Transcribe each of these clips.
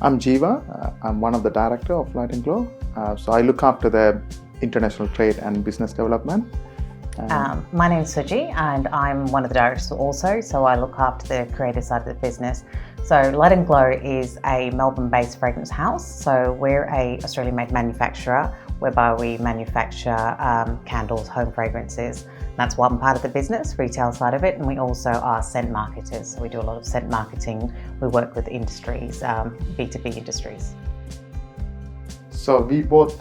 I'm Jeeva. I'm one of the director of Light and Glow. So I look after the international trade and business development. My name is Suji and I'm one of the directors also, so I look after the creative side of the business. So Light and Glow is a Melbourne-based fragrance house. So we're a Australian-made manufacturer whereby we manufacture candles, home fragrances. That's one part of the business, retail side of it, and we also are scent marketers. So we do a lot of scent marketing. We work with industries, B2B industries. So we both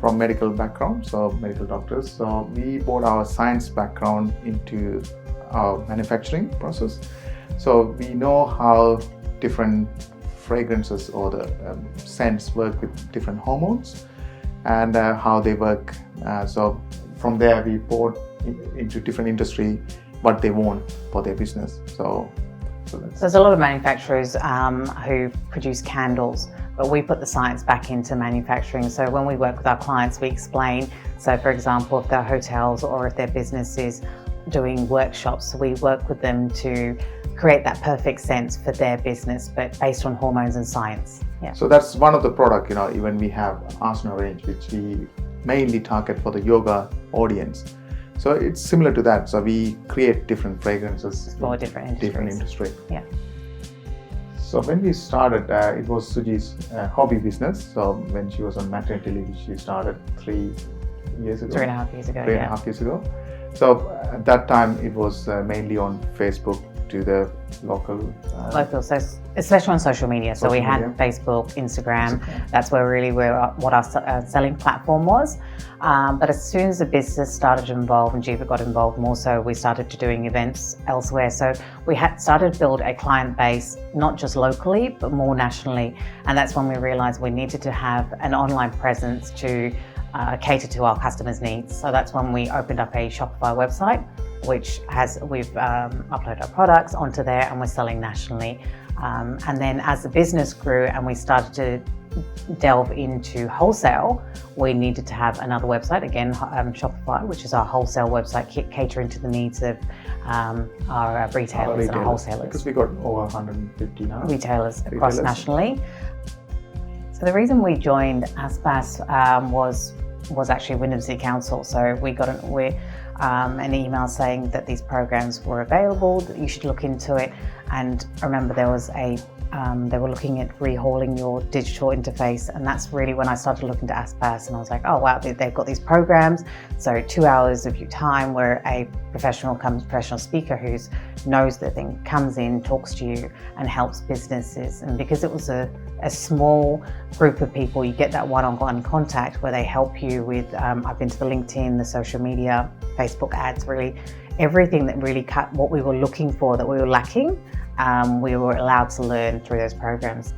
from medical background, so medical doctors. So we brought our science background into our manufacturing process. So we know how different fragrances or the scents work with different hormones and how they work. So from there we brought into different industry what they want for their business. So there's a lot of manufacturers who produce candles, but we put the science back into manufacturing. So when we work with our clients, we explain. So for example, if they're hotels or if their business is doing workshops, we work with them to create that perfect sense for their business, but based on hormones and science. Yeah. So that's one of the product, even we have Asana range, which we mainly target for the yoga audience. So it's similar to that. So we create different fragrances for different industry. Yeah. So when we started, it was Suji's hobby business. So when she was on maternity leave, she started 3 years ago. 3.5 years ago. 3.5 years ago. So at that time, it was mainly on Facebook to the local. So especially on social media. So we had Facebook, Instagram. That's where really what our selling platform was. But as soon as the business started to involve and Jeeva got involved more so, we started to doing events elsewhere. So we had started to build a client base, not just locally, but more nationally. And that's when we realized we needed to have an online presence to cater to our customers' needs. So that's when we opened up a Shopify website, which we've uploaded our products onto there and we're selling nationally. And then as the business grew and we started to delve into wholesale, we needed to have another website, again, Shopify, which is our wholesale website, catering to the needs of our retailers and our wholesalers. Because we got over 150 now. Retailers across nationally. So the reason we joined ASBAS was actually Wyndham City Council. So we got an email saying that these programs were available, that you should look into it. And I remember there was they were looking at rehauling your digital interface, and that's really when I started looking to ASBAS, and I was like, oh wow, they've got these programs. So 2 hours of your time where a professional speaker who knows the thing comes in, talks to you and helps businesses. And because it was a small group of people, you get that one-on-one contact where they help you with, I've been to the LinkedIn, the social media, Facebook ads, really everything that really cut what we were looking for, that we were lacking. We were allowed to learn through those programs.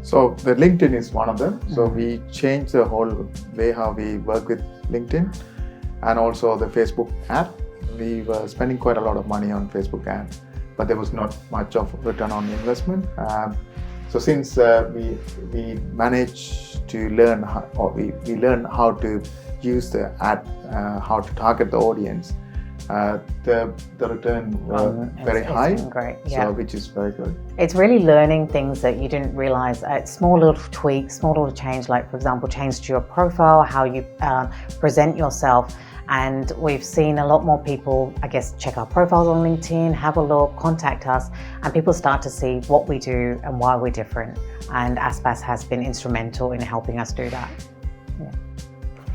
So the LinkedIn is one of them. So we changed the whole way how we work with LinkedIn, and also the Facebook ad. We were spending quite a lot of money on Facebook ads, but there was not much of return on investment. So since we managed to learn we learned how to use the ad, how to target the audience, the return was very high. Great, yeah. So which is very good. It's really learning things that you didn't realize. Small little tweaks, small little change, like for example, change to your profile, how you present yourself. And we've seen a lot more people, I guess, check our profiles on LinkedIn, have a look, contact us, and people start to see what we do and why we're different. And ASBAS has been instrumental in helping us do that. Yeah.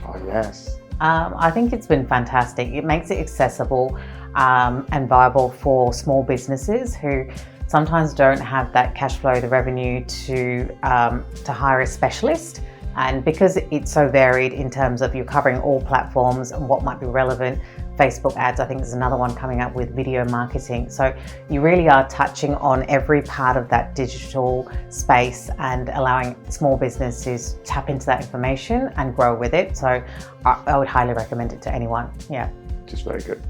Oh yes. I think it's been fantastic. It makes it accessible and viable for small businesses who sometimes don't have that cash flow, the revenue to hire a specialist. And because it's so varied in terms of you're covering all platforms and what might be relevant, Facebook ads, I think there's another one coming up with video marketing. So you really are touching on every part of that digital space and allowing small businesses tap into that information and grow with it. So I would highly recommend it to anyone. Yeah. Just very good.